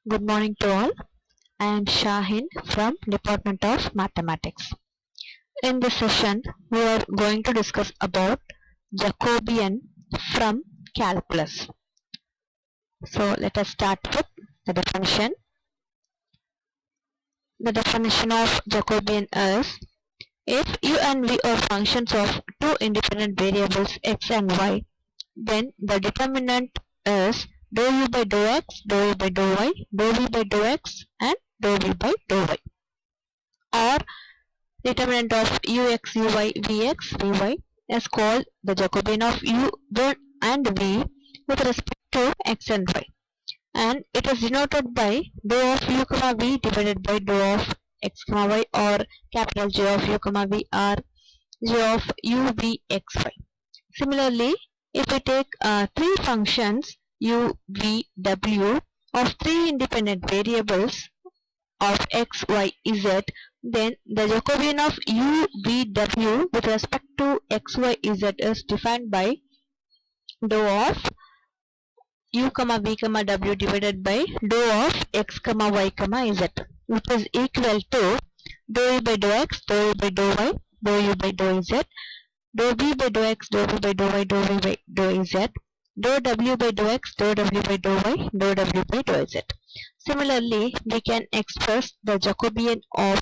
Good morning to all. I am Shahin from Department of Mathematics. In this session, we are going to discuss about Jacobian from calculus. So let us start with the definition. The definition of Jacobian is: if u and v are functions of two independent variables x and y, then the determinant is dou u by dou x, dou u by dou y, dou v by dou x, and dou v by dou y. Or determinant of ux, uy, vx, vy is called the Jacobian of u and v with respect to x and y, and it is denoted by dou of u comma v divided by dou of x comma y, or capital J of u comma v, or j of u v x y. Similarly, if we take three functions u, v, w of three independent variables of x, y, z, then the Jacobian of u, v, w with respect to x, y, z is defined by dou of u, v, w divided by dou of x, y, z, which is equal to dou u by dou x, dou u by dou y, dou u by dou z, dou v by dou x, dou v by dou y, dou v by dou z, dou w by dou x, dou w by dou y, dou w by dou z. Similarly, we can express the Jacobian of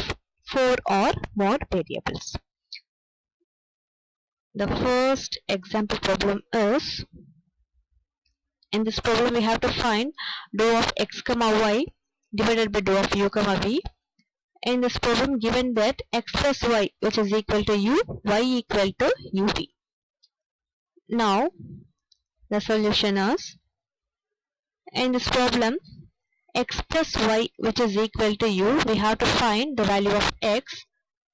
four or more variables. The first example problem is, in this problem we have to find dou of x comma y divided by dou of u comma v. In this problem, given that x plus y, which is equal to u, y equal to uv. Now the solution is, in this problem, x plus y, which is equal to u, we have to find the value of x.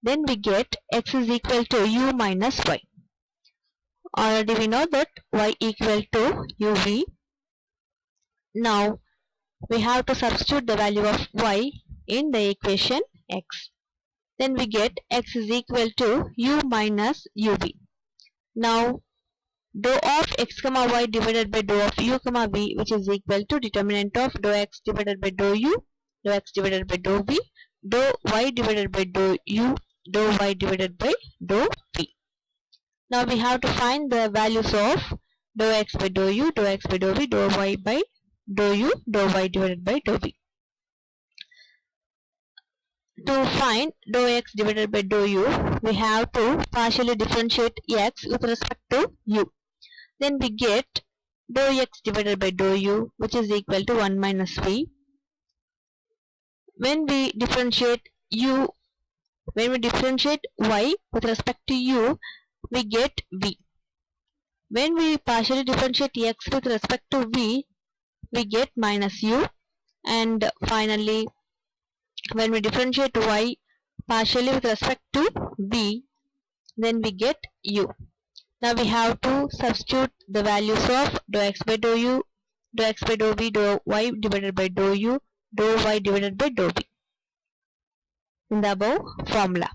Then we get x is equal to u minus y. Already we know that y equal to uv. Now we have to substitute the value of y in the equation x. Then we get x is equal to u minus uv. Now dou of x comma y divided by dou of u comma v, which is equal to determinant of dou x divided by dou u, dou x divided by dou v, dou y divided by dou u, dou y divided by dou v. Now we have to find the values of dou x by dou u, dou x by dou v, dou y by dou u, dou y divided by dou v. To find dou x divided by dou u, we have to partially differentiate x with respect to u. Then we get dou x divided by dou u, which is equal to 1 minus v. When we differentiate y with respect to u, we get v. When we partially differentiate x with respect to v, we get minus u. And finally, when we differentiate y partially with respect to v, then we get u. Now we have to substitute the values of dou x by dou u, dou x by dou v, dou y divided by dou u, dou y divided by dou v in the above formula.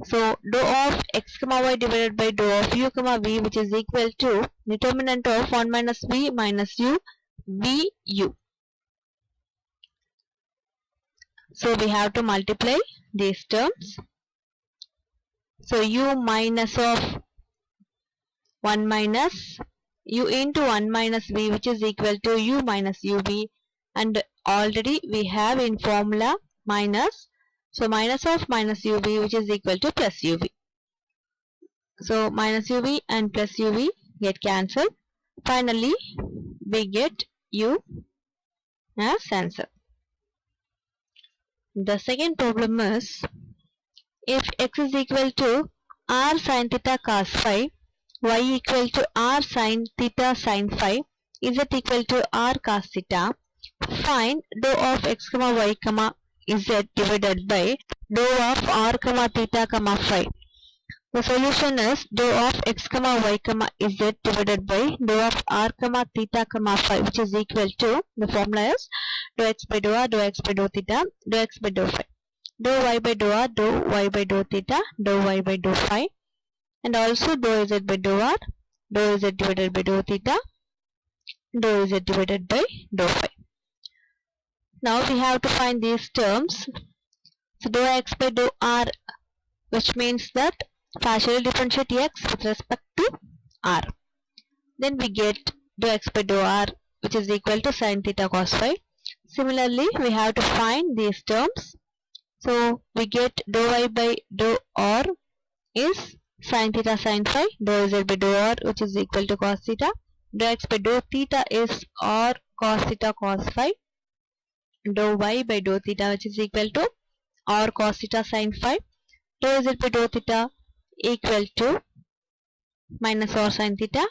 So dou of x comma y divided by dou of u comma v, which is equal to determinant of 1 minus v minus u, v u. So we have to multiply these terms. So u minus of 1 minus u into 1 minus v, which is equal to u minus uv, and already we have in formula minus, so minus of minus uv, which is equal to plus uv. So minus uv and plus uv get cancelled. Finally we get u as answer. The second problem is, if x is equal to r sin theta cos phi, y equal to r sin theta sin phi, z equal to r cos theta, find dou of x comma y comma z divided by dou of r comma theta comma phi. The solution is dou of x comma y comma z divided by dou of r comma theta comma phi, which is equal to, the formula is dou x by dou r, dou x by dou theta, dou x by dou phi, dou y by dou r, dou y by dou theta, dou y by dou phi, and also dou z by dou r, dou z divided by dou theta, dou z divided by dou phi. Now we have to find these terms. So dou x by dou r, which means that partially differentiate x with respect to r. Then we get dou x by dou r, which is equal to sin theta cos phi. Similarly, we have to find these terms. So we get dou y by dou r is sin theta sin phi, dou z by dou r, which is equal to cos theta. Dou x by dou theta is r cos theta cos phi. Dou y by dou theta, which is equal to r cos theta sin phi. Dou z by dou theta equal to minus r sin theta,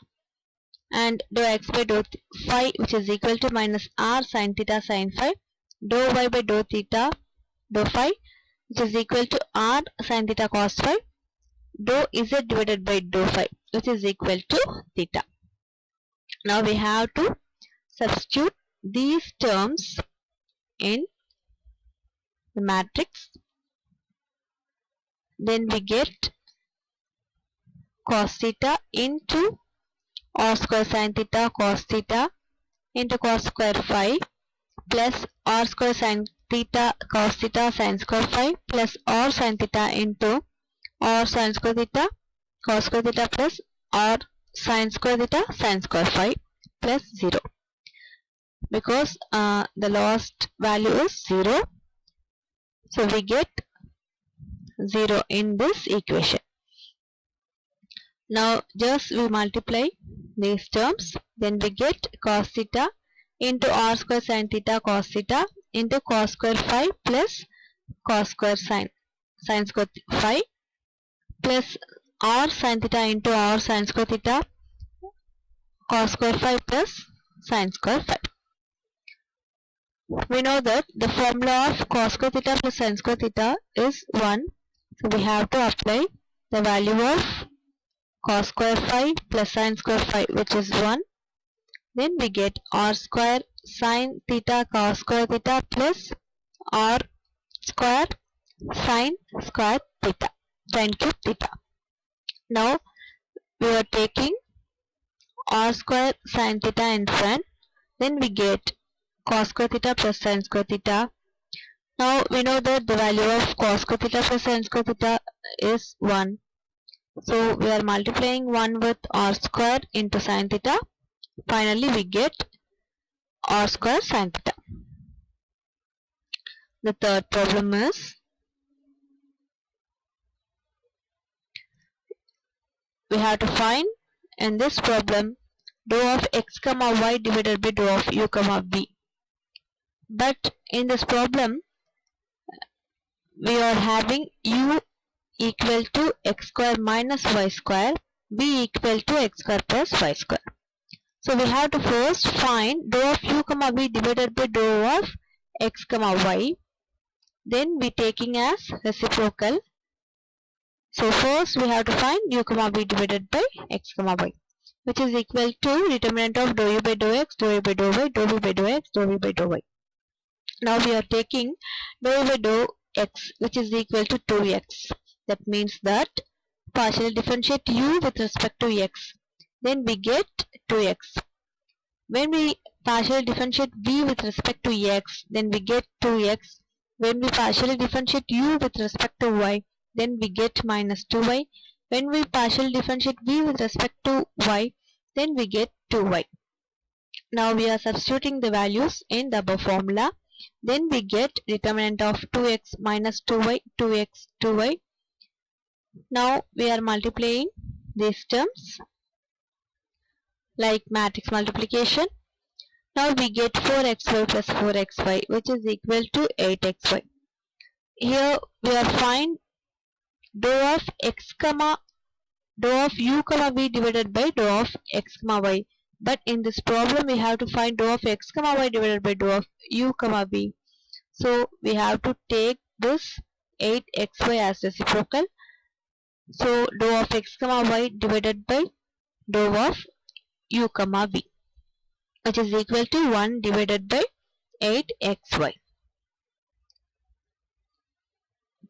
and dou x by dou phi, which is equal to minus r sin theta sin phi. Dou y by dou theta dou phi, which is equal to r sin theta cos phi. Dou z divided by dou phi, which is equal to theta. Now we have to substitute these terms in the matrix. Then we get cos theta into r square sin theta cos theta into cos square phi plus r square sin theta cos theta sin square phi plus r sin theta into r sin square theta cos square theta plus r sin square theta sin square phi plus 0, because the last value is 0, so we get 0 in this equation. Now just we multiply these terms, then we get cos theta into r square sin theta cos theta into cos square phi plus cos square sin square phi plus r sin theta into r sin square theta cos square phi plus sin square phi. We know that the formula of cos square theta plus sin square theta is 1. So we have to apply the value of cos square phi plus sin square phi, which is 1. Then we get r square sin theta cos square theta plus r square sin square theta sin cube theta. Now we are taking r square sin theta in front. Then we get cos square theta plus sin square theta. Now we know that the value of cos square theta plus sin square theta is 1. So we are multiplying 1 with r square into sin theta. Finally we get r square sin theta. The third problem is, we have to find in this problem dou of x comma y divided by dou of u comma v. But in this problem we are having u equal to x square minus y square, v equal to x square plus y square. So we have to first find dou of u comma v divided by dou of x comma y. Then we taking as reciprocal. So first we have to find u comma v divided by x comma y, which is equal to determinant of dou u by dou x, dou u by dou y, dou v by dou x, dou v by dou y. Now we are taking dou u by dou x, which is equal to 2x. That means that partially differentiate u with respect to x. Then we get 2x. When we partially differentiate v with respect to x, then we get 2x. When we partially differentiate u with respect to y, then we get minus 2y. When we partially differentiate v with respect to y, then we get 2y. Now we are substituting the values in the above formula. Then we get determinant of 2x minus 2y, 2x, 2y. Now we are multiplying these terms like matrix multiplication. Now we get 4xy plus 4xy, which is equal to 8xy. Here we are find dou of x comma dou of u comma v divided by dou of x comma y. But in this problem we have to find dou of x comma y divided by dou of u comma v. So we have to take this 8xy as reciprocal. So dou of x comma y divided by dou of u comma v, which is equal to 1 divided by 8xy.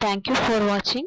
Thank you for watching.